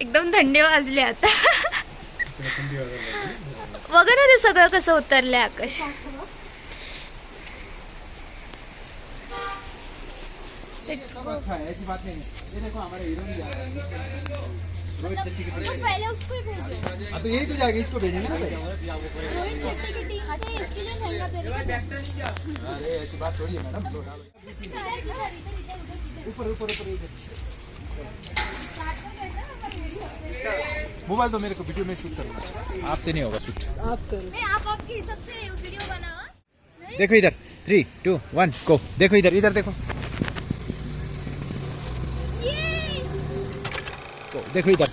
एकदम थंडी वाजली आता. बघा ना ते सगळं कसं उतरलंय आकाश. Let's go. अच्छा ऐसी बात नहीं है. ये देखो हमारे हीरो नहीं जा रहा है. रोहित शेट्टी की टीम. पहले उसको ही भेजो. अब तो यही तो जाएगा, इसको भेजेंगे ना भाई. रोहित शेट्टी की टीम से इसके लिए महंगा तेरे. अरे ऐसी बात थोड़ी है मैडम. ऊपर ऊपर ऊपर मोबाइल तो मेरे को वीडियो में शूट करना. आपसे नहीं होगा शूट. आप करो. नहीं आप आपके हिसाब से वीडियो बनाओ. देखो इधर 3, 2, 1 गो. देखो इधर, इधर देखो. गो, देखो इधर.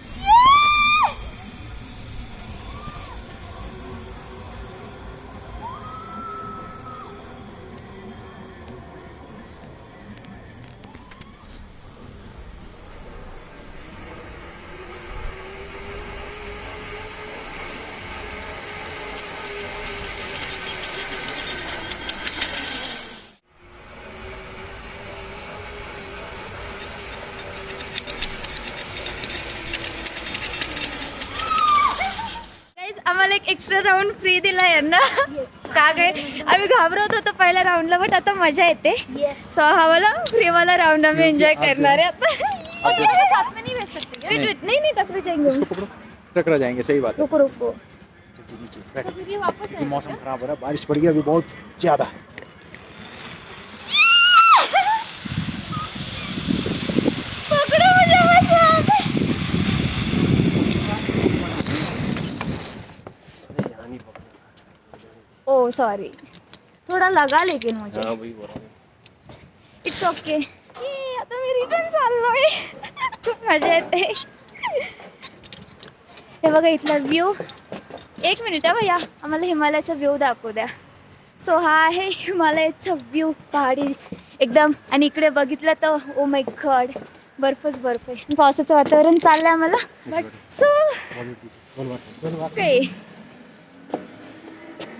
आम्हाला एक एक्स्ट्रा राऊंड फ्री दिला यांना. का काय आम्ही घाबरत होतो पहिल्या राऊंडला, बट आता मजा येते. सो हा वाला फ्री वाला राऊंड आम्ही एंजॉय करणार आहे आता. साथ में नहीं भेज सकते. वेट नहीं टकरा जाएंगे. टकरा जाएंगे. सही बात है. रुको रुको. तो फिर ये वापस आएंगे. मौसम खराब हो रहा है, बारिश पड़ गई अभी बहुत ज्यादा. पकड़ो मुझे बस. ओ सॉरी, थोड़ा लगा लेकिन मुझे. It's okay. आता मी रिटर्न चाललोय. मजा येते. हे बघा इथला व्ह्यू. एक मिनिट हा भैया, आम्हाला हिमालयाचा व्ह्यू दाखवू द्या. सो हा आहे हिमालयाचा व्ह्यू, पहाडी एकदम. आणि इकडे बघितलं तर ओ माय गॉड, बर्फच बर्फ आहे. पावसाचं वातावरण चाललंय आम्हाला. बट सो काय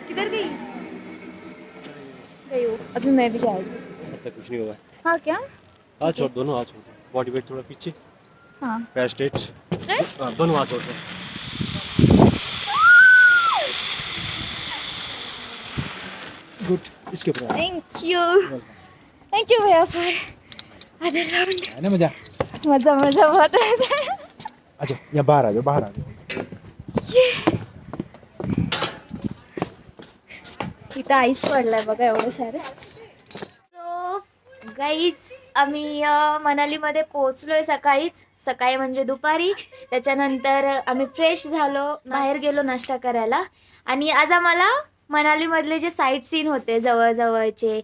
किधर गई गई हो? अभी मैं भी जाऊंगी. अब तक कुछ नहीं होगा. हाँ क्या? हाथ छोड़, दोनों हाथ छोड़. बॉडी वेट थोड़ा पीछे, हाँ पैर स्ट्रेट. स्ट्रेट. हाँ, दोनों हाथ छोड़ दो. गुड. इसके ऊपर थैंक यू भैया फॉर अदर राउंड. है ना मजा. मजा मजा बहुत मजा. अच्छा यहाँ बाहर आ जाओ, बाहर आ जाओ. इथं आईस पडलाय बघा एवढं सारं. सो गाईज आम्ही मनालीमध्ये पोहोचलोय सकाळी म्हणजे दुपारी. त्याच्यानंतर आम्ही फ्रेश झालो, बाहेर गेलो नाश्ता करायला. आणि आज आम्हाला मनालीमधले जे साईट सीन होते जवळजवळचे,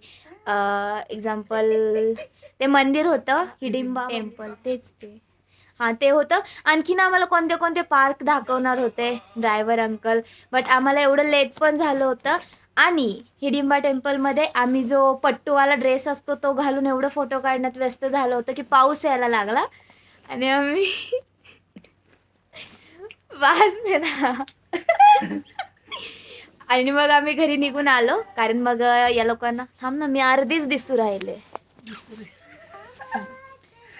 एक्झाम्पल ते मंदिर होतं हिडिंबा टेम्पल, तेच ते. हां ते होतं. आणखीन आम्हाला कोणते कोणते पार्क दाखवणार होते ड्रायव्हर अंकल, बट आम्हाला एवढं लेट पण झालं होतं. आणि हिडिंबा टेम्पलमध्ये आम्ही जो पट्टूवाला ड्रेस असतो तो घालून एवढं फोटो काढण्यात व्यस्त झालं होतं की पाऊस यायला लागला. आणि आम्ही वाजले ना. आणि मग आम्ही घरी निघून आलो, कारण मग या लोकांना थांब ना, मी अर्धीच दिसू राहिले.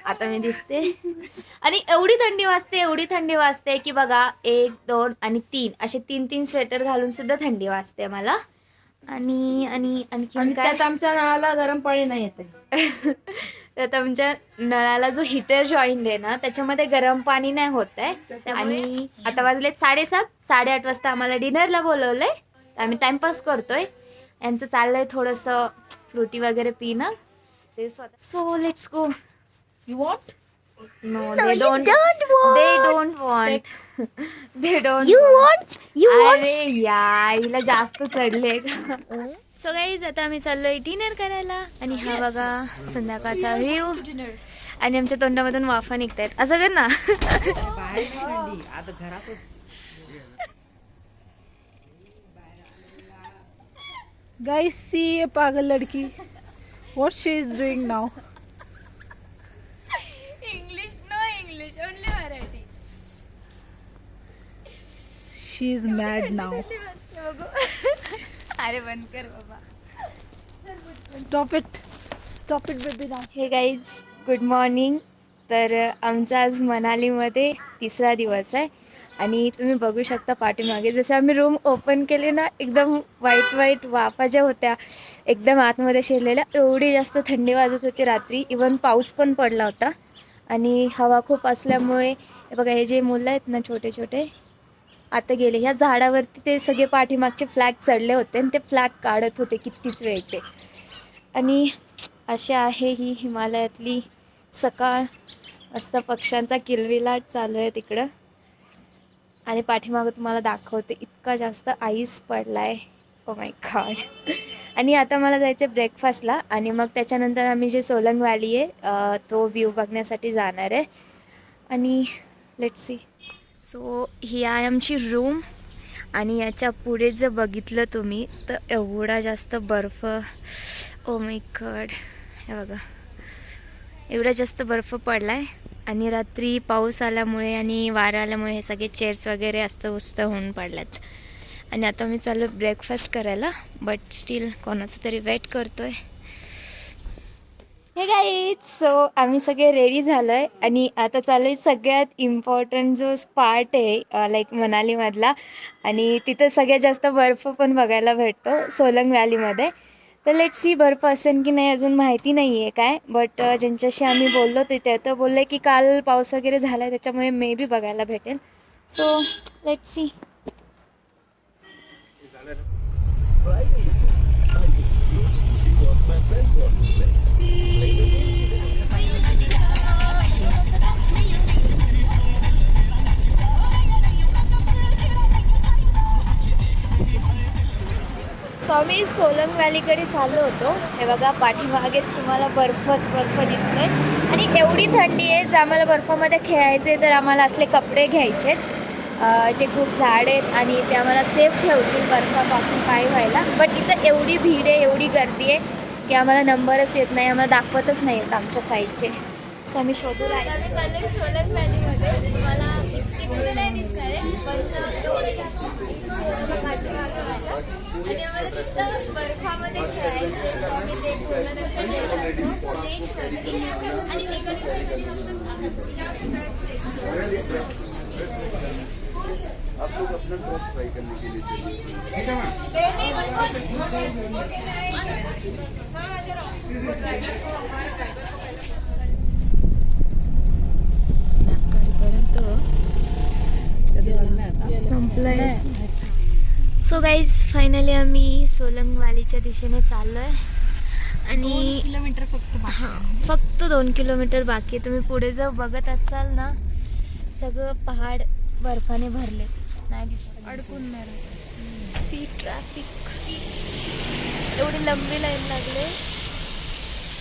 आता मी दिसते. आणि एवढी थंडी वाजते की बघा 1, 2 आणि 3 असे 3 स्वेटर घालून सुद्धा थंडी वाजते मला. आणि आणि आणखी काय, आमच्या नळाला गरम पाणी नाही येते. तर आमच्या नळाला जो हिटर जॉईंट आहे ना त्याच्यामध्ये गरम पाणी नाही होत आहे. आणि आता वाजले 7:30, 8:30 वाजता आम्हाला डिनरला बोलवलंय. तर आम्ही टाइमपास करतोय. यांचं चाललंय थोडंसं फ्रुटी वगैरे पिणं ते. So let's go. You want? No, they don't want. They don't. You want? अरे यार हिला जास्त चढले. सो गाईज आता आम्ही चाललोय डिनर करायला. आणि हा बघा संध्याकाळचा व्ह्यू. आणि आमच्या तोंडामधून वाफा निघतायत. असं कर ना. Guys, see a pagal ladki. What she is doing now? English, only Marathi. She is mad now. अरे बंद कर बाबा. Stop it, baby now. हे गाईज गुड मॉर्निंग. तर आमचा आज मनालीमध्ये तिसरा दिवस आहे आणि तुम्ही बघू शकता पाठीमागे जसं आम्ही रूम ओपन केली ना, एकदम वाईट वाईट वाफा ज्या होत्या एकदम आतमध्ये शिरलेल्या, एवढी जास्त थंडी वाजत होती रात्री. इवन पाऊस पण पडला होता आणि हवा खूप असल्यामुळे हे बघा, हे जे मुलं आहेत ना छोटे छोटे आता गेले. ह्या झाडावरती ते सगळे पाठीमागचे फ्लॅग चढले होते आणि ते फ्लॅग काढत होते कितीच वेळचे. आणि अशी आहे ही हिमालयातली सकाळ. मस्त पक्ष्यांचा किलबिलाट चालू आहे तिकडं आणि पाठीमागं तुम्हाला दाखवते इतका जास्त आईस पडलाय. Oh my God. आणि आता मला जायचं आहे ब्रेकफास्टला आणि मग त्याच्यानंतर आम्ही जे सोलंग व्हॅली आहे तो व्ह्यू बघण्यासाठी जाणार आहे. आणि लेट्स सी. सो ही आहे आमची रूम आणि याच्या पुढे जर बघितलं तुम्ही तर एवढा जास्त बर्फ. Oh my God. हे बघा, एवढा जास्त बर्फ पडला आहे आणि रात्री पाऊस आल्यामुळे आणि वारा आल्यामुळे हे सगळे चेअर्स वगैरे अस्ताव्यस्त होऊन पडल्यात. आणि आता मी चालू ब्रेकफास्ट करायला, बट स्टील कोणाचं तरी वेट करतोय. हे गाईज, सो आम्ही सगळे रेडी झालो आहे आणि आता चालू आहे सगळ्यात इम्पॉर्टंट जो पार्ट आहे लाईक मनालीमधला. आणि तिथं सगळ्यात जास्त बर्फ पण बघायला भेटतो सोलंग व्हॅलीमध्ये. तर लेट्स सी बर्फ असेल की नाही अजून माहिती नाही आहे काय, बट ज्यांच्याशी आम्ही बोललो तिथे तर बोलले की काल पाऊस वगैरे झाला आहे त्याच्यामुळे मे बी बघायला भेटेल. So let's see. सो आम्ही सोलंग व्हॅलीकडे चाललो होतो. हे बघा पाठीमागेच तुम्हाला बर्फच बर्फ दिसतोय आणि एवढी थंडी आहे. जर आम्हाला बर्फामध्ये खेळायचे तर आम्हाला असले कपडे घ्यायचे जे खूप झाड आहेत आणि ते आम्हाला सेफ ठेवतील बर्फापासून काय व्हायला. बट इथं एवढी भीड आहे, एवढी गर्दी आहे की आम्हाला नंबरच येत नाही, आम्हाला दाखवतच नाही येत आमच्या साईडचे. सो आम्ही शोधू राहिलो. आम्ही चाललो सोलंग व्हॅलीमध्ये. तुम्हाला तिकडे नाही दिसणार आहे आणि आम्हाला तिथं बर्फामध्ये खेळायचे. सो आम्ही ते पूर्ण आणि एका दिवसामध्ये आप लोग अपना ड्रेस ट्राई करने के लिए चाहिए. संपलंय. सो गाईज फायनली आम्ही सोलंग व्हॅलीच्या दिशेने चाललो आहे आणि किलोमीटर फक्त 2 किलोमीटर बाकी आहे. तुम्ही पुढे जर बघत असाल ना सगळं पहाड बर्फाने भरले, नाही दिसत, अडकून नाही. सी ट्रॅफिक, एवढी लंबी लाईन लागले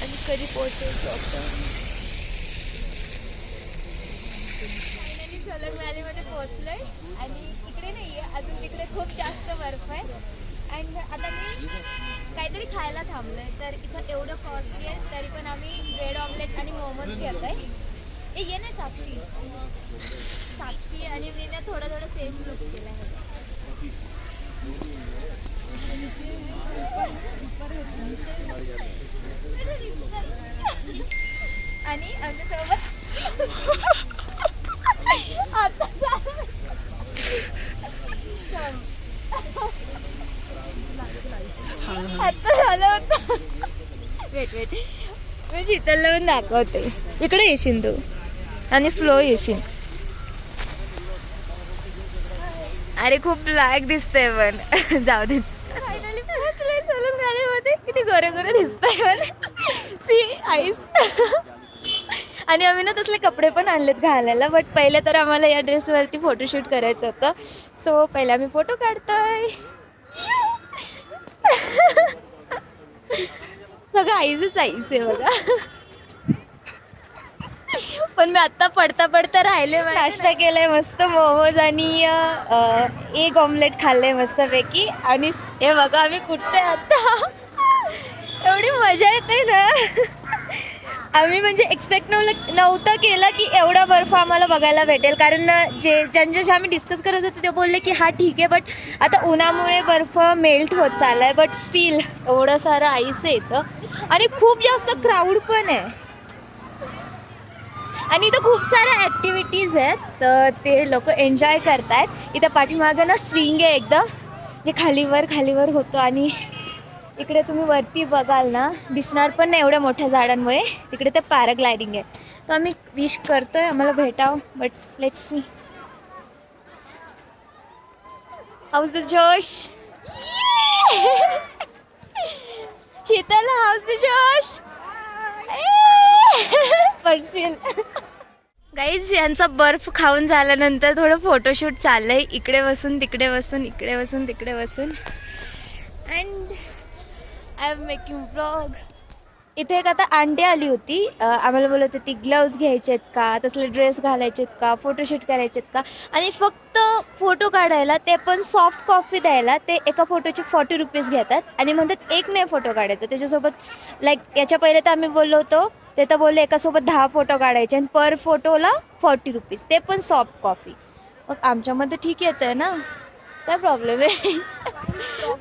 आणि कधी पोहोचायचं आपण. फायनली सोलंग व्हॅलीमध्ये पोहोचलोय आणि इकडे नाही आहे अजून, तिकडे खूप जास्त बर्फ आहे. अँड आता मी काहीतरी खायला थांबलोय तर इथं एवढं कॉस्टली आहे तरी पण आम्ही ब्रेड ऑमलेट आणि मोमोज घेत आहे. ये ना साक्षी आणि मी ना थोडं सेम लुक केला आहे. आणि आमच्यासोबत आता झालं होतं. वेट मी शीतल लावून दाखवते. इकडे येशील तू आणि स्लो येशील. अरे खूप लायक दिसतंय पण जाऊ दे. फायनली पोहोचलोय सोलंग व्हॅलीमध्ये. किती गोरे गोरे दिसतंय पण सी आईस. आणि आम्ही ना तसले कपडे पण आणलेत घालायला, बट पहिले तर आम्हाला या ड्रेसवरती फोटोशूट करायचं होतं. सो पहिले आम्ही फोटो काढतोय. सगळं आईच आहे बघा. पण मी आत्ता पडता राहिले. नाश्ता केलाय मस्त, मोमोज आणि एग ऑमलेट खाल्लंय मस्तपैकी. आणि हे बघा आम्ही कुठे आता, एवढी मजा येते ना. आम्ही म्हणजे एक्सपेक्ट नव्हतं केलं की एवढा बर्फ आम्हाला बघायला भेटेल. कारण ज्यांच्याशी आम्ही डिस्कस करत होतो ते बोलले की हा ठीक आहे, बट आता उन्हामुळे बर्फ मेल्ट होत चालला आहे. बट स्टील एवढं सारं आईस येतं आणि खूप जास्त क्राऊड पण आहे. आणि इथं खूप साऱ्या ॲक्टिव्हिटीज आहेत, तर ते लोक एन्जॉय करतायत. इथं पाठीमागं ना स्विंग आहे एकदम, जे खालीवर होतो. आणि इकडे तुम्ही वरती बघाल ना, दिसणार पण नाही एवढ्या मोठ्या झाडांमुळे. तिकडे ते पॅराग्लायडिंग आहे. तर आम्ही विश करतोय आम्हाला भेटावं, but let's see. House the जोश. शीतल, हाऊस द जोश. पडशील. गाईज, यांचा बर्फ खाऊन झाल्यानंतर थोडं फोटोशूट चाललंय. इकडे बसून तिकडे बसून, इकडे बसून तिकडे बसून. And I am making vlog. इथे एक आता आंटी आली होती, आम्हाला बोलत होती ग्लव्ज घ्यायचे आहेत का, तसले ड्रेस घालायचे आहेत का, फोटोशूट करायचे आहेत का. आणि फक्त फोटो काढायला, ते पण सॉफ्ट कॉपी द्यायला, ते एका फोटोचे 40 रुपीज घेतात. आणि म्हणतात एक नाही फोटो काढायचा त्याच्यासोबत. लाईक याच्या पहिले तर आम्ही बोललो होतो, ते तर बोलले एकासोबत 10 फोटो काढायचे आणि पर फोटोला 40 रुपीज, ते पण सॉफ्ट कॉपी. मग आमच्यामध्ये ठीक येतं ना, काय प्रॉब्लेम आहे.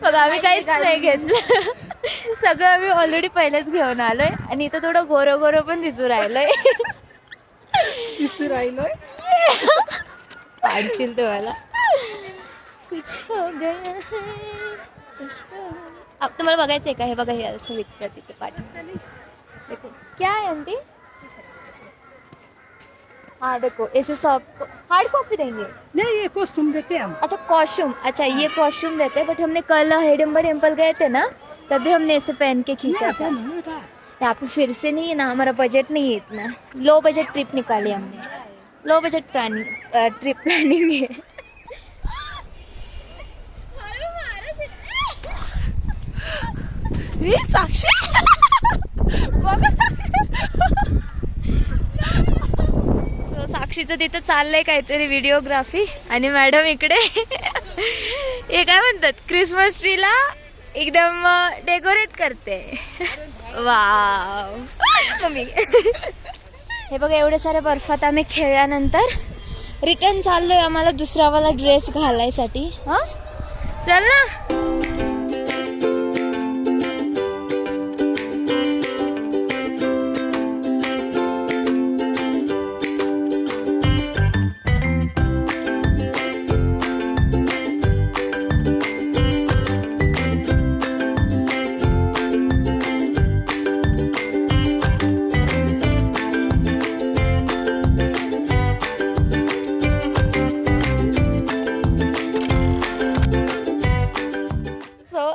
मग आम्ही काहीच नाही घेतलं. सगळं आम्ही ऑलरेडी पहिलेच घेऊन आलोय. आणि इथं थोडं गोरं पण दिसू राहिलोय. पाडशील तुम्हाला. कुछ हो गया है, कुछ तो. तुम्हाला बघायचं आहे का? हे बघा, हे असं विकतात तिथे पाकिस्तानी. देखो क्या है आंटी. हाँ देखो, ऐसे सॉफ्ट हार्ड कॉपी देंगे. नहीं, ये कॉस्ट्यूम देते हैं हम. अच्छा कॉस्ट्यूम, अच्छा ये कॉस्ट्यूम देते हैं. बट हमने कल हिडिंबा टेम्पल गए थे ना, तभी हमने ऐसे पहन के खींचा था. यहाँ पे फिर से नहीं है ना, हमारा बजट नहीं है इतना. लो बजट ट्रिप निकाली हमने. लो बजट ट्रिप प्लानिंग है. साक्षी. सो साक्षीचं तिथं चाललंय काहीतरी व्हिडिओग्राफी. आणि मॅडम इकडे हे काय म्हणतात, क्रिसमस ट्रीला एकदम डेकोरेट करते. वाव. मम्मी हे बघा, एवढे सारे बर्फात आम्ही खेळल्यानंतर रिटर्न चाललोय आम्हाला दुसरावाला ड्रेस घालायसाठी. हा चल ना.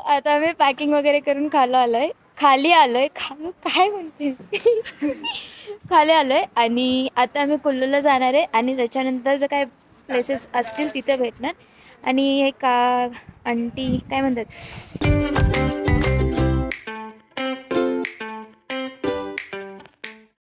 आता आम्ही पॅकिंग वगैरे करून खाली आलोय काय म्हणते खाली आलोय. आणि आता आम्ही कुल्लूला जाणार आहे. आणि त्याच्यानंतर जर काय प्लेसेस असतील तिथे भेटणार. आणि हे का आंटी काय म्हणतात,